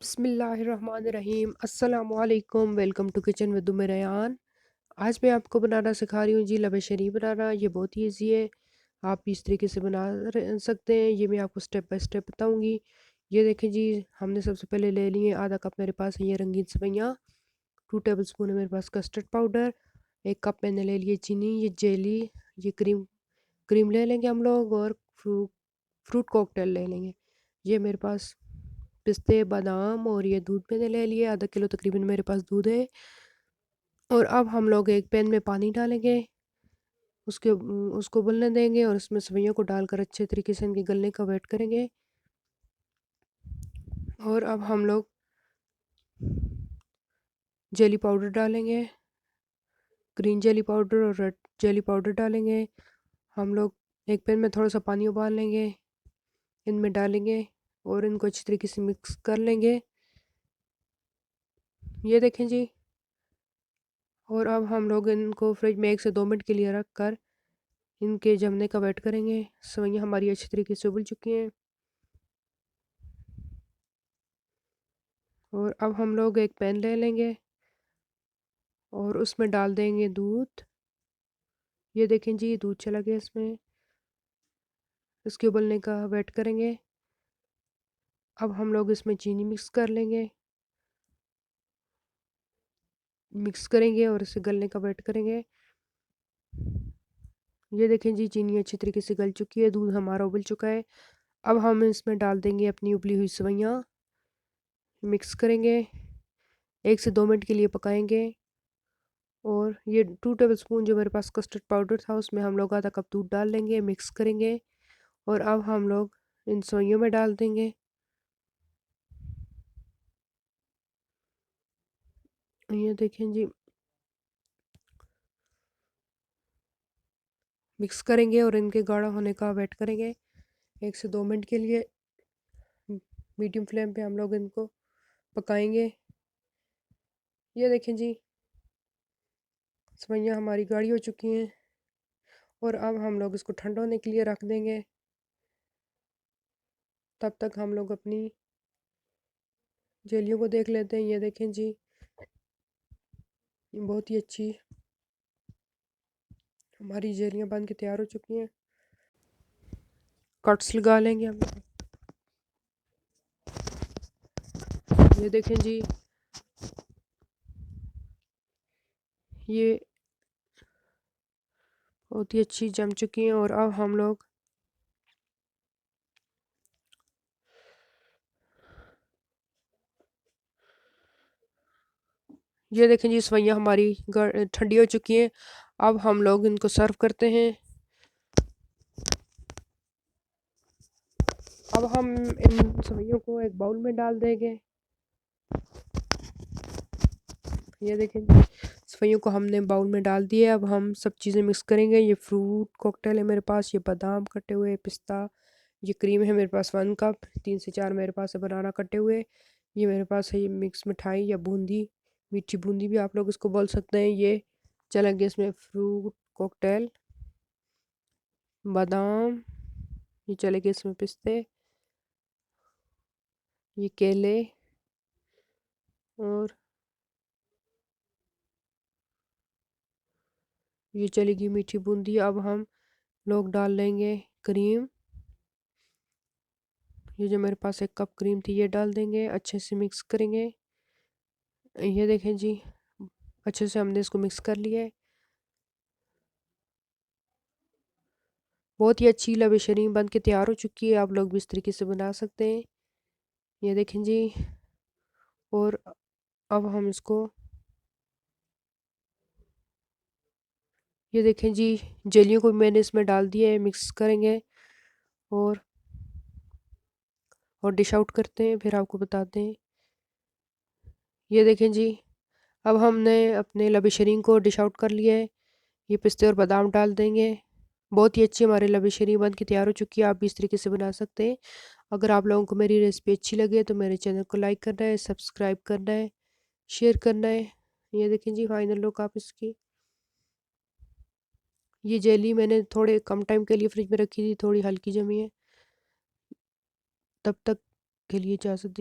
बिस्मिल्लाहिर्रहमानिर्रहीम अस्सलामुअलैकुम। Welcome to kitchen with Umme Rayan. आज मैं आपको बनाना सिखा रही हूँ जी लबे शरी बनाना। ये बहुत ही ईजी है, आप इस तरीके से सकते हैं। ये मैं आपको स्टेप बाय स्टेप बताऊँगी। ये देखें जी, हमने सबसे पहले ले लिए आधा कप, मेरे पास है ये रंगीन सेवइयाँ। 2 टेबल स्पून है मेरे पास कस्टर्ड पाउडर। 1 कप मैंने ले लिए चीनी, ये जेली, ये क्रीम क्रीम ले लेंगे हम लोग। और फ्रूट कॉकटेल ले लेंगे। ये मेरे पास पिस्ते, बादाम और ये दूध मैंने ले लिए, आधा किलो तकरीबन मेरे पास दूध है। और अब हम लोग एक पैन में पानी डालेंगे, उसको उबलने देंगे और उसमें सेवइयों को डालकर अच्छे तरीके से इनके गलने का वेट करेंगे। और अब हम लोग जेली पाउडर डालेंगे, ग्रीन जेली पाउडर और रेड जेली पाउडर डालेंगे। हम लोग एक पैन में थोड़ा सा पानी उबाल लेंगे, इनमें डालेंगे और इनको अच्छी तरीके से मिक्स कर लेंगे। ये देखें जी। और अब हम लोग इनको फ्रिज में 1 से 2 मिनट के लिए रख कर इनके जमने का वेट करेंगे। सेवइयाँ हमारी अच्छी तरीके से उबल चुकी हैं। और अब हम लोग एक पैन ले लेंगे और उसमें डाल देंगे दूध। ये देखें जी, दूध चला गया इसमें। इसके उबलने का वेट करेंगे। अब हम लोग इसमें चीनी मिक्स कर लेंगे, मिक्स करेंगे और इसे गलने का वेट करेंगे। ये देखें जी, चीनी अच्छी तरीके से गल चुकी है, दूध हमारा उबल चुका है। अब हम इसमें डाल देंगे अपनी उबली हुई सेवइयाँ, मिक्स करेंगे, 1 से 2 मिनट के लिए पकाएंगे। और ये 2 टेबल स्पून जो मेरे पास कस्टर्ड पाउडर था, उसमें हम लोग आधा कप दूध डाल लेंगे, मिक्स करेंगे। और अब हम लोग इन सेवइयों में डाल देंगे। ये देखें जी, मिक्स करेंगे और इनके गाढ़ा होने का वेट करेंगे 1 से 2 मिनट के लिए। मीडियम फ्लेम पे हम लोग इनको पकाएंगे। ये देखें जी, सेवइयाँ हमारी गाढ़ी हो चुकी हैं। और अब हम लोग इसको ठंडा होने के लिए रख देंगे। तब तक हम लोग अपनी जेलियों को देख लेते हैं। ये देखें जी, बहुत ही अच्छी हमारी जेलियाँ बन के तैयार हो चुकी हैं। कट्स लगा लेंगे हम। ये देखें जी, ये बहुत ही अच्छी जम चुकी हैं। और अब हम लोग ये देखें जी, सेवइयाँ हमारी ठंडी हो चुकी हैं। अब हम लोग इनको सर्व करते हैं। अब हम इन सेवइयों को एक बाउल में डाल देंगे। ये देखें जी, सेवइयों को हमने बाउल में डाल दिया। अब हम सब चीज़ें मिक्स करेंगे। ये फ्रूट कॉकटेल है मेरे पास, ये बादाम कटे हुए, पिस्ता, ये क्रीम है मेरे पास 1 कप, 3 से 4 मेरे पास है बनाना कटे हुए। ये मेरे पास है ये मिक्स मिठाई या बूंदी, मीठी बूंदी भी आप लोग इसको बोल सकते हैं। ये चला गया इसमें फ्रूट कॉकटेल, बादाम, ये चले गए इसमें पिस्ते, ये केले और ये चलेगी मीठी बूंदी। अब हम लोग डाल लेंगे क्रीम। ये जो मेरे पास 1 कप क्रीम थी, ये डाल देंगे, अच्छे से मिक्स करेंगे। ये देखें जी, अच्छे से हमने इसको मिक्स कर लिया है। बहुत ही अच्छी लबे शरीम बन के तैयार हो चुकी है। आप लोग भी इस तरीके से बना सकते हैं। ये देखें जी। और अब हम इसको, ये देखें जी, जेलियों को मैंने इसमें डाल दिया है, मिक्स करेंगे और डिश आउट करते हैं, फिर आपको बताते हैं। ये देखें जी, अब हमने अपने लबे शरीम को डिश आउट कर लिया है। ये पिस्ते और बादाम डाल देंगे। बहुत ही अच्छी हमारे लबे शरीम बन के तैयार हो चुकी है। आप भी इस तरीके से बना सकते हैं। अगर आप लोगों को मेरी रेसिपी अच्छी लगे तो मेरे चैनल को लाइक करना है, सब्सक्राइब करना है, शेयर करना है। ये देखें जी, फाइनल लुक आप इसकी। ये जेली मैंने थोड़े कम टाइम के लिए फ्रिज में रखी थी, थोड़ी हल्की जमी है। तब तक के लिए इजाज़त दीजिए।